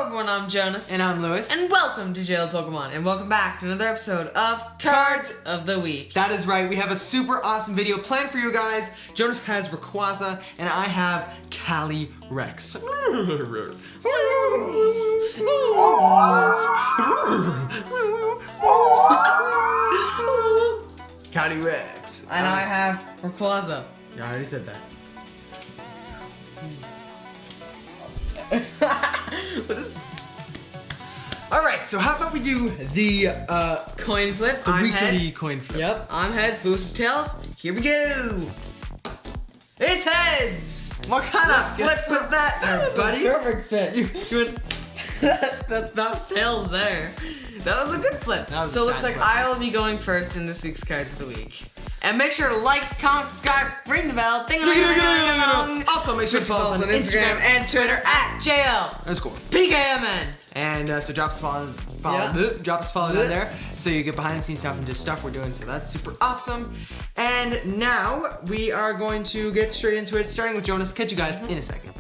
Hello everyone, I'm Jonas. And I'm Lewis. And welcome to JL Pokémon, and welcome back to another episode of Cards of the Week. That is right, we have a super awesome video planned for you guys. Jonas has Rayquaza, and I have Calyrex. Calyrex. And I have Rayquaza. Yeah, I already said that. What is? All right, so how about we do the coin flip? the I'm weekly heads. coin flip. Yep, I'm heads. Lewis is tails. Here we go. It's heads. What kind of flip was that, there, buddy? Perfect fit. You went. that was tails there. That was a good flip. Was So a it looks sad like flip. I will be going first in this week's Cards of the Week. And make sure to like, comment, subscribe, ring the bell, ding Also, make sure to follow us on Instagram and Twitter at JL PKMN. And so drop us a follow down there so you get behind the scenes stuff and just stuff we're doing. So that's super awesome. And now we are going to get straight into it, starting with Jonas. Catch you guys in a second.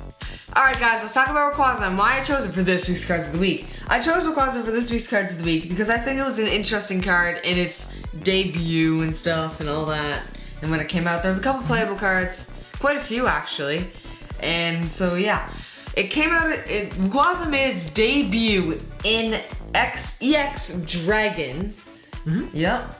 Alright guys, let's talk about Rayquaza and why I chose it for this week's Cards of the Week. I chose Rayquaza for this week's Cards of the Week because I think it was an interesting card in its debut and stuff and all that. And when it came out, there was a couple playable cards, quite a few actually. And so yeah, it came out, Rayquaza made its debut in EX Dragon. Yep.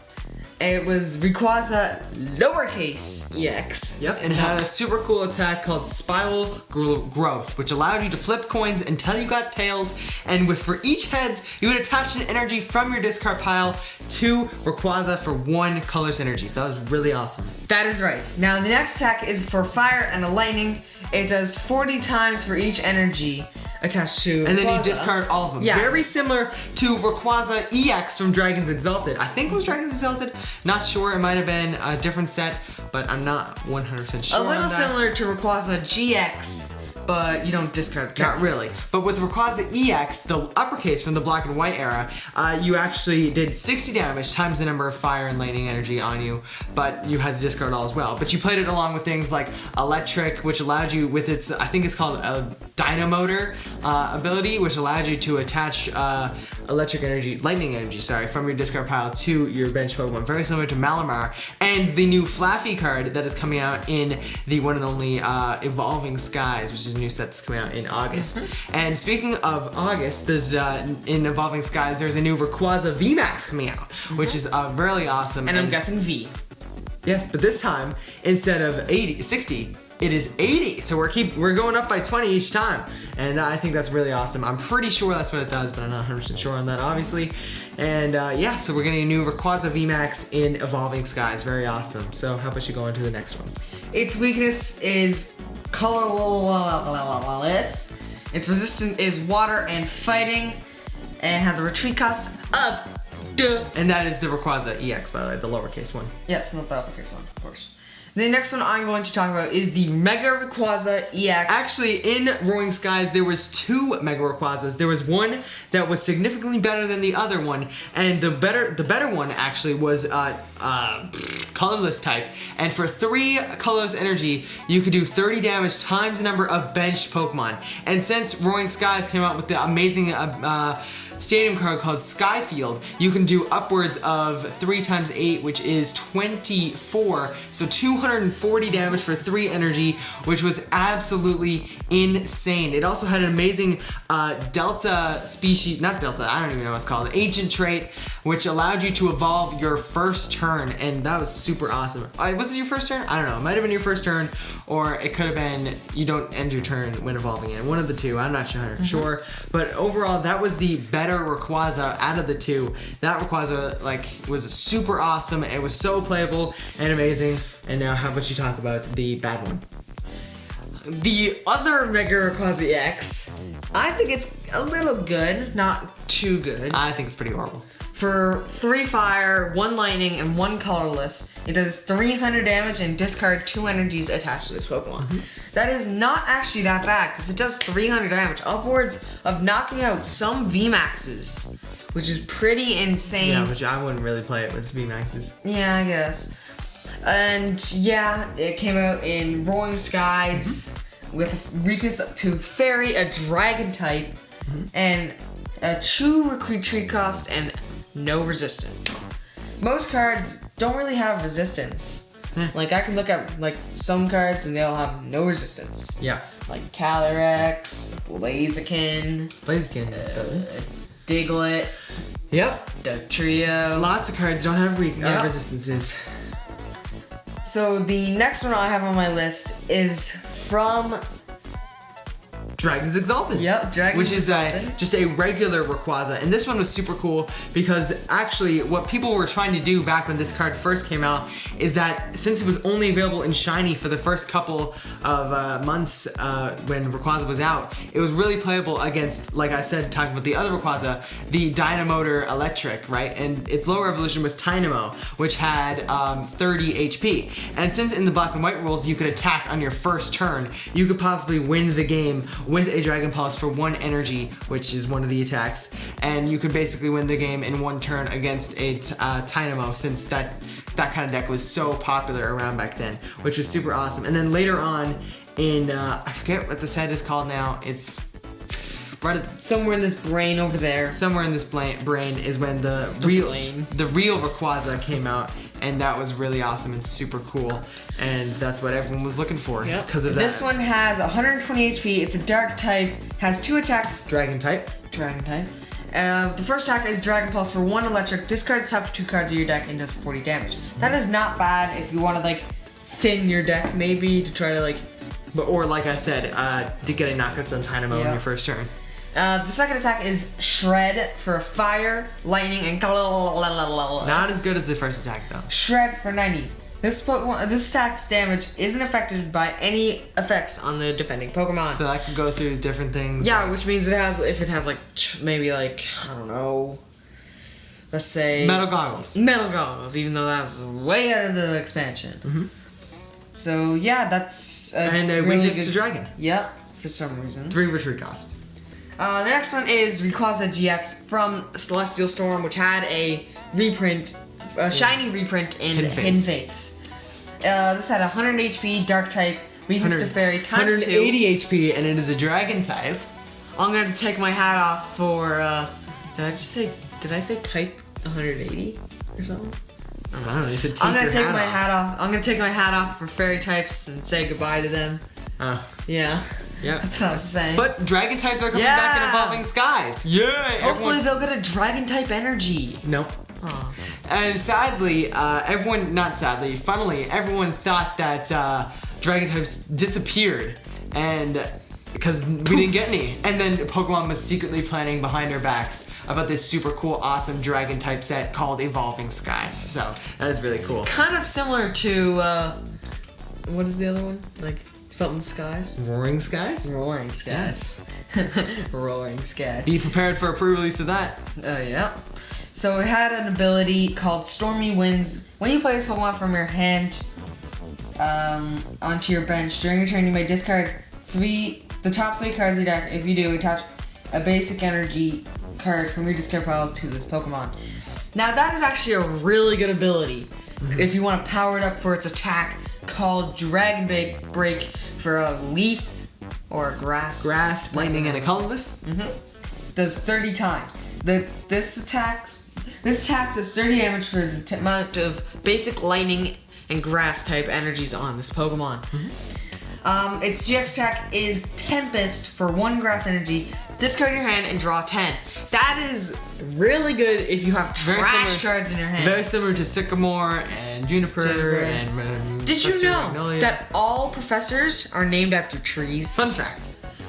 It was Rayquaza lowercase EX. Yep, and it had a super cool attack called Spiral Growth, which allowed you to flip coins until you got tails, and for each heads, you would attach an energy from your discard pile to Rayquaza for one color's energy. So that was really awesome. That is right. Now the next attack is for fire and a lightning. It does 40 times for each energy attached to And then Rayquaza. you discard all of them. Yeah. Very similar to Rayquaza EX from Dragons Exalted. I think it was Dragons Exalted. Not sure. It might have been a different set, but I'm not 100% sure. A little on that. similar to Rayquaza GX, but you don't discard the cards. Not really. But with Rayquaza EX, the uppercase from the black and white era, you actually did 60 damage times the number of fire and lightning energy on you, but you had to discard all as well. But you played it along with things like Electric, which allowed you with its, I think it's called a Dynamotor ability, which allowed you to attach lightning energy, from your discard pile to your bench Pokemon. Very similar to Malamar. And the new Flaffy card that is coming out in the one and only Evolving Skies, which is a new set that's coming out in August. And speaking of August, there's in Evolving Skies, there's a new Rayquaza VMAX coming out, which is really awesome. And I'm guessing V. Yes, but this time, instead of 60, it is 80. So we're going up by 20 each time. And I think that's really awesome. I'm pretty sure that's what it does, but I'm not 100% sure on that, obviously. And yeah, so we're getting a new Rayquaza VMAX in Evolving Skies. Very awesome. So how about you go into the next one? Its weakness is colorless. Its resistance is water and fighting, and has a retreat cost of duh. And that is the Rayquaza EX, by the way, the lowercase one. Yes, not the uppercase one, of course. The next one I'm going to talk about is the Mega Rayquaza EX. Actually, in Roaring Skies, there was two Mega Rayquazas. There was one that was significantly better than the other one, and the better one actually was colorless type. And for 3 colorless energy, you could do 30 damage times the number of benched Pokemon. And since Roaring Skies came out with the amazing stadium card called Skyfield, you can do upwards of 3 times 8, which is 24. So 240 damage for 3 energy, which was absolutely insane. It also had an amazing Delta species, not Delta, I don't even know what it's called, Ancient trait, which allowed you to evolve your first turn, and that was super awesome. Was it your first turn? I don't know. It might have been your first turn, or it could have been you don't end your turn when evolving in. One of the two. I'm not sure. But overall, that was the better Rayquaza out of the two. That Rayquaza was super awesome. It was so playable and amazing. And now, how about you talk about the bad one? The other Mega Rayquaza EX, I think it's a little good, not too good. I think it's pretty horrible. For 3 fire, 1 lightning, and 1 colorless, it does 300 damage and discard 2 energies attached to this Pokemon. That is not actually that bad, because it does 300 damage, upwards of knocking out some VMAXs, which is pretty insane. Yeah, but I wouldn't really play it with VMAXs. Yeah, I guess. And yeah, it came out in Roaring Skies with weakness to Fairy, a Dragon type. and a true retreat cost and no resistance. Most cards don't really have resistance. Like I can look at like some cards and they'll have no resistance. Yeah. Like Calyrex, Blaziken doesn't. Diglett. Yep. Dugtrio. Lots of cards don't have resistances. So the next one I have on my list is from Dragon's Exalted. Yep, Dragon's Which is Exalted. just a regular Rayquaza. And this one was super cool because actually what people were trying to do back when this card first came out is that since it was only available in Shiny for the first couple of months when Rayquaza was out, it was really playable against, like I said, talking about the other Rayquaza, the Dynamotor Electric, right? And its lower evolution was Tynamo, which had 30 HP. And since in the black and white rules you could attack on your first turn, you could possibly win the game with a Dragon Pulse for 1 energy, which is one of the attacks, and you could basically win the game in 1 turn against a Tynamo, since that kind of deck was so popular around back then, which was super awesome. And then later on in, I forget what the set is called now, it's right at Somewhere in this brain over there. Somewhere in this brain is when the real Rayquaza came out, and that was really awesome and super cool, and that's what everyone was looking for because of that. This one has 120 HP. It's a dark type. Has 2 attacks. Dragon type. The first attack is Dragon Pulse for 1 electric. Discard the top 2 cards of your deck and does 40 damage. That is not bad if you want to like thin your deck maybe to try to like. Or like I said, to get a knockouts on Tynamo in your first turn. The second attack is Shred for Fire, Lightning, and Not as good as the first attack though. Shred for 90. This attack's damage isn't affected by any effects on the defending Pokemon. So that can go through different things. Yeah, which means if it has like maybe like I don't know, let's say Metal Goggles. Even though that's way out of the expansion. So yeah, that's a really weakness to Dragon. Yep, for some reason. 3 retreat cost. The next one is Rayquaza GX from Celestial Storm, which had a reprint, a shiny reprint in Hidden Fates. This had 100 HP, Dark type, weakness to Fairy, times 2. 180 HP, and it is a Dragon type. I'm gonna have to take my hat off for. Did I say type 180 or something? I don't know. You said I'm gonna take my hat off. I'm gonna take my hat off for Fairy types and say goodbye to them. Yeah. Yeah. That's what I was saying. But Dragon types are coming back in Evolving Skies. Yeah. Hopefully they'll get a Dragon type energy. Nope. And sadly, funnily, everyone thought that Dragon types disappeared, and because we didn't get any. And then Pokemon was secretly planning behind our backs about this super cool, awesome Dragon type set called Evolving Skies. So that is really cool. Kind of similar to what is the other one? Like something Skies? Roaring Skies? Roaring Skies. Roaring Skies. Be prepared for a pre-release of that. Yeah. So it had an ability called Stormy Winds. When you play this Pokemon from your hand onto your bench, during your turn you may discard the top 3 cards of your deck. If you do, attach a basic energy card from your discard pile to this Pokemon. Now that is actually a really good ability if you want to power it up for its attack called Dragon Break for a leaf or a grass. Grass, lightning, and a colorless. Does 30 times. This attack does 30 damage for the amount of basic lightning and grass type energies on this Pokemon. Its GX attack is Tempest for 1 grass energy. Discard your hand and draw 10. That is really good if you have trash cards in your hand. Very similar to Sycamore and Juniper. And Did you know that all professors are named after trees? Fun fact.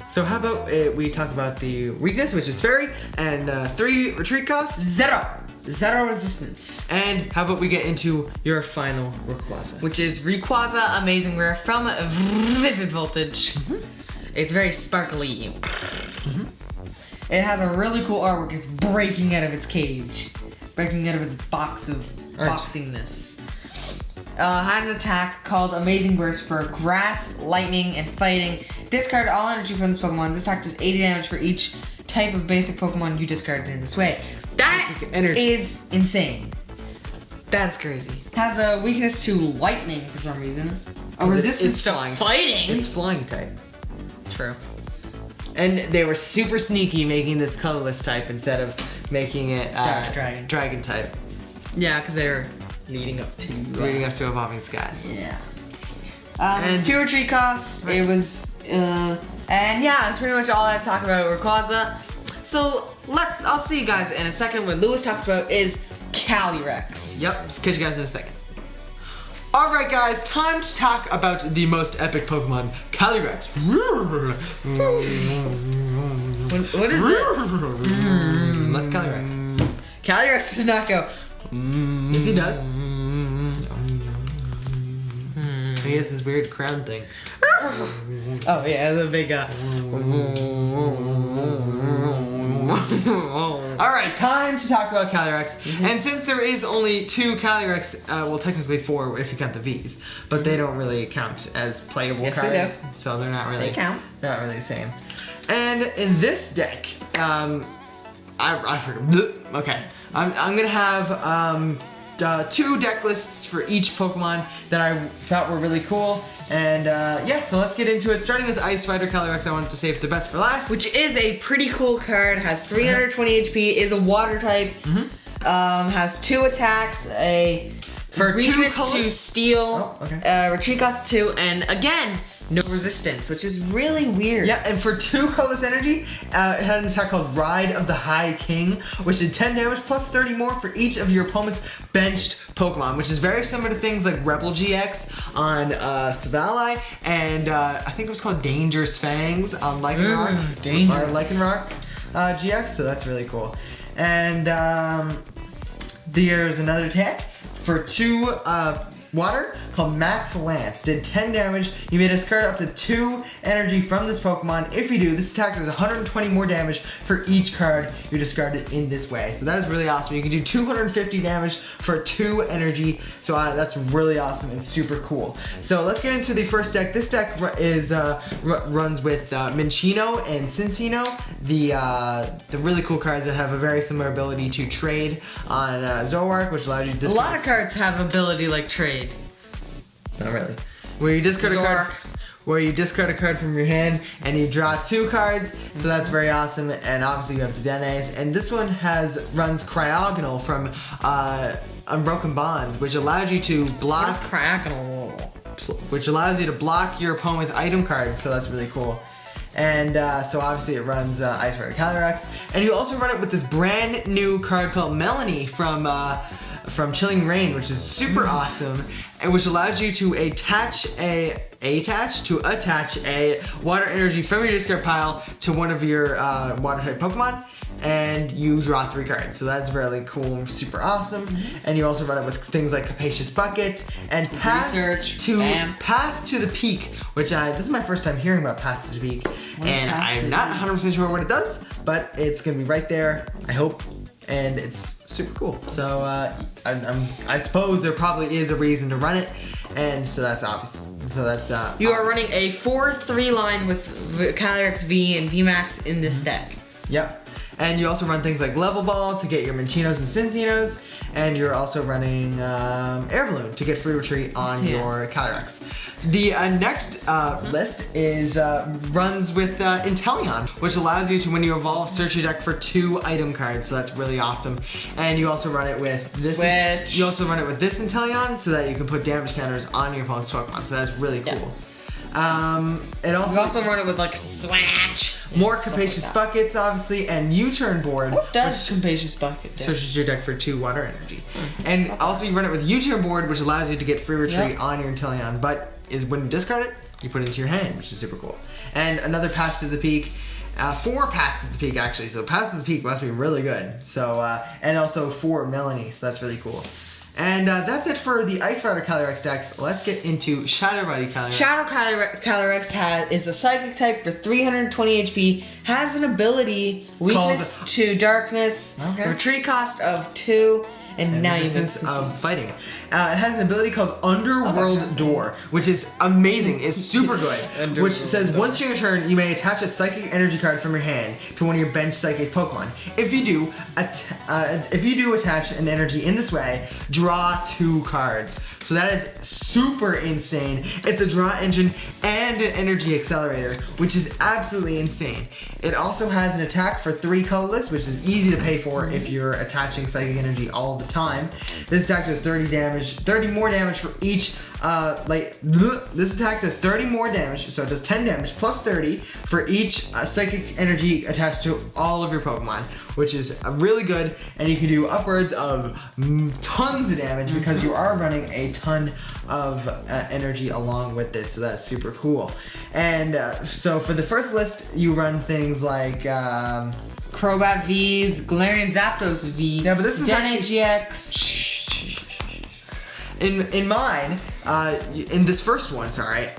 So how about we talk about the weakness, which is Fairy, and 3 retreat costs? 0 resistance. And how about we get into your final Rayquaza? Which is Rayquaza Amazing Rare from Vivid Voltage. It's very sparkly. It has a really cool artwork. It's breaking out of its cage. Breaking out of its box of boxingness. Had an attack called Amazing Burst for Grass, Lightning, and Fighting. Discard all energy from this Pokemon. This attack does 80 damage for each type of basic Pokemon you discarded in this way. That is insane. That's crazy. It has a weakness to lightning for some reason. A resistance to fighting. It's flying type. True. And they were super sneaky making this colorless type instead of making it dragon type. Yeah, because they were leading up to Evolving Skies. Yeah. And 2 retreat costs. Right. It was and yeah, that's pretty much all I have to talk about Rayquaza. So I'll see you guys in a second. What Lewis talks about is Calyrex. Yep, catch you guys in a second. Alright guys, time to talk about the most epic Pokemon, Calyrex. What is this? That's Calyrex. Calyrex does not go. Yes, he does. He has this weird crown thing. Oh yeah, the big Alright, time to talk about Calyrex. And since there is only 2 Calyrex, well technically 4 if you count the Vs, but they don't really count as playable cards, so they're not really not really the same. And in this deck, I forgot. Okay, I'm gonna have 2 deck lists for each Pokemon that I thought were really cool. And yeah, so let's get into it. Starting with Ice Rider Calyrex, I wanted to save the best for last. Which is a pretty cool card, has 320 HP, is a water type, has 2 attacks, for weakness 2 to steel, retreat cost 2, and again, no resistance, which is really weird. Yeah, and for 2 colorless energy, it had an attack called Ride of the High King, which did 10 damage plus 30 more for each of your opponent's benched Pokemon, which is very similar to things like Rebel GX on Savali, and I think it was called Danger's Fangs on Lycanroc. Lycanroc GX, so that's really cool. And there's another attack for 2 water called Max Lance. Did 10 damage. You may discard up to 2 energy from this Pokemon. If you do, this attack does 120 more damage for each card you discarded in this way. So that is really awesome. You can do 250 damage for 2 energy. So that's really awesome and super cool. So let's get into the first deck. This deck is runs with Minccino and Cinccino, the really cool cards that have a very similar ability to trade on Zoroark, which allows you to discard. A lot of cards have ability like trade. Not really. Where you discard a card from your hand and you draw 2 cards, so that's very awesome. And obviously you have Dedennes, and this one runs Cryogonal from Unbroken Bonds, which allows you to block. What is Cryogonal? Which allows you to block your opponent's item cards, so that's really cool. And so obviously it runs Ice Rider Calyrex, and you also run it with this brand new card called Melanie from Chilling Reign, which is super awesome, and which allows you to attach a water energy from your discard pile to one of your water type Pokemon, and you draw 3 cards. So that's really cool and super awesome. And you also run it with things like Capacious Bucket and Path to the Peak, which this is my first time hearing about Path to the Peak, and I'm not 100% sure what it does, but it's gonna be right there, I hope. And it's super cool. So I suppose there probably is a reason to run it, and so that's obvious. So that's you are running a 4-3 line with Calyrex V and VMAX in this deck. Yep. And you also run things like Level Ball to get your Mincinos and Cincinos, and you're also running Air Balloon to get free retreat on your Calyrex. The next list is runs with Inteleon, which allows you to, when you evolve, search your deck for 2 item cards. So that's really awesome. And you also run it with this. Switch. You also run it with this Inteleon so that you can put damage counters on your opponent's Pokemon. So that's really cool. You also run it with like Switch. More Capacious Buckets, obviously, and U-Turn Board. What does Capacious Bucket do? Searches your deck for 2 water energy. And also you run it with U-Turn Board, which allows you to get free retreat on your Inteleon, but when you discard it, you put it into your hand, which is super cool. And another Path to the Peak. 4 Paths to the Peak, actually, so Path to the Peak must be really good. So, and also 4 Melanie, so that's really cool. And that's it for the Ice Rider Calyrex decks. Let's get into Shadow Rider Calyrex. Shadow Calyrex is a psychic type for 320 HP, has an ability, weakness to darkness, retreat cost of 2, And now you resistance of fighting. It has an ability called Underworld Door, which is amazing. It's super good. Which says once during your turn, you may attach a psychic energy card from your hand to one of your bench psychic Pokemon. If you do attach an energy in this way, draw 2 cards. So that is super insane. It's a draw engine and an energy accelerator, which is absolutely insane. It also has an attack for 3 colorless, which is easy to pay for if you're attaching psychic energy all the time. This attack does 30 more damage for each. This attack does 30 more damage, so it does 10 damage plus 30 for each psychic energy attached to all of your Pokemon, which is really good, and you can do upwards of tons of damage because you are running a ton of energy along with this, so that's super cool. And so for the first list, you run things like Crobat V's, Galarian Zapdos V, yeah, but this is GX. In mine, in this first one,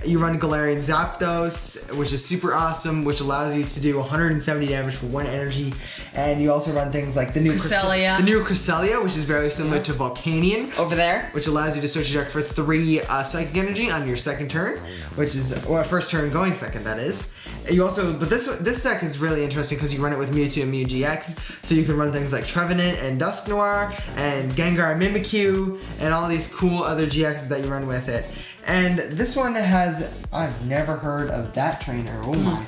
you run Galarian Zapdos, which is super awesome, which allows you to do 170 damage for 1 energy, and you also run things like the new Cresselia, which is very similar to Volcanion. Over there. Which allows you to search your deck for 3 psychic energy on your second turn, which is, or first turn going second, that is. You also, but this deck is really interesting because you run it with Mewtwo and Mew GX, so you can run things like Trevenant and Dusknoir and Gengar and Mimikyu and all these cool other GXs that you run with it. And this one has, I've never heard of that trainer. Oh my,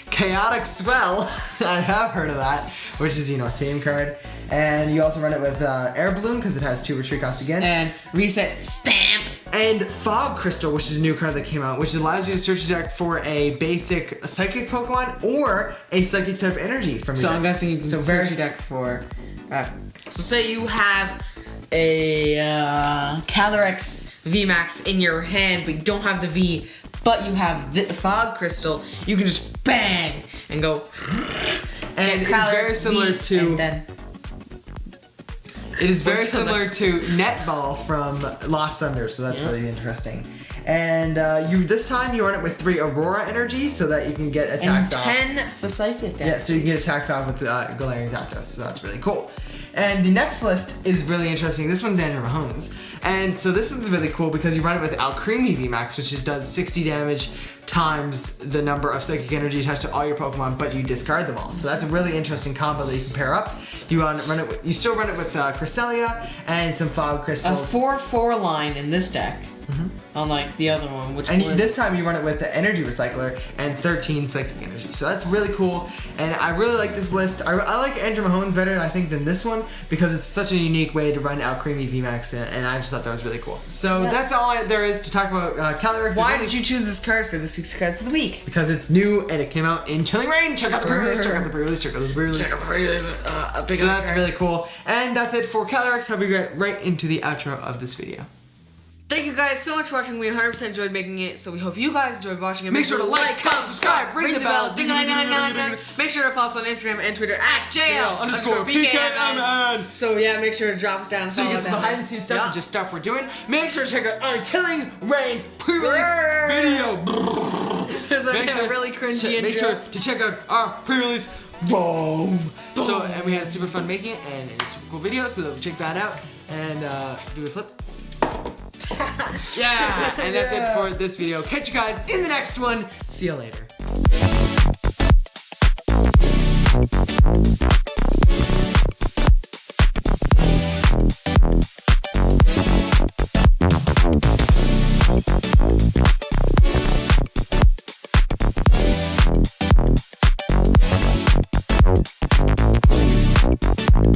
Chaotic Swell. I have heard of that, which is, you know, same card. And you also run it with Air Balloon because it has 2 retreat costs again. And Reset Stamp. And Fog Crystal, which is a new card that came out, which allows you to search your deck for a basic Psychic Pokemon or a Psychic type energy from your deck. So I'm guessing you can search your deck for... so say you have a Calyrex VMAX in your hand, but you don't have the V, but you have the Fog Crystal, you can just bang and go... And it's very similar to... It is very similar to Netball from Lost Thunder, so that's really interesting. And this time you run it with 3 Aurora Energy so that you can get attacks off. And 10 for Psychic. Yeah, so you can get attacks off with Galarian Zapdos, so that's really cool. And the next list is really interesting. This one's Andrew Mahomes. And so this one's really cool because you run it with Alcremie VMAX, which does 60 damage times the number of Psychic Energy attached to all your Pokemon, but you discard them all. So that's a really interesting combo that you can pair up. You still run it with Cresselia and some Fog Crystals. A 4/4 line in this deck. Unlike the other one, which and this time you run it with the Energy Recycler and 13 Psychic Energy. So that's really cool, and I really like this list. I like Andrew Mahomes better, I think, than this one because it's such a unique way to run Alcremie VMAX, and I just thought that was really cool. So that's all there is to talk about Calyrex. Why did you choose this card for this week's Cards of the Week? Because it's new and it came out in Chilling Reign. Check out the pre-release, check out the pre-release, check out the pre-release. Check out the pre-release. So that's really cool. And that's it for Calyrex. Hope you get right into the outro of this video. Thank you guys so much for watching. We 100% enjoyed making it, so we hope you guys enjoyed watching it. Make sure to like, comment, subscribe, ring the bell, ding ding ding. Make sure to follow us on Instagram and Twitter at JL_PKMN. So yeah, make sure to drop us down. So you get some behind the scenes stuff and just stuff we're doing. Make sure to check out our Chilling Reign pre-release video. There's like a really cringy intro. Make sure to check out our pre-release. Boom. So and we had super fun making it, and it's a super cool video. So check that out and do a flip. Yeah, and that's it for this video. Catch you guys in the next one. See you later.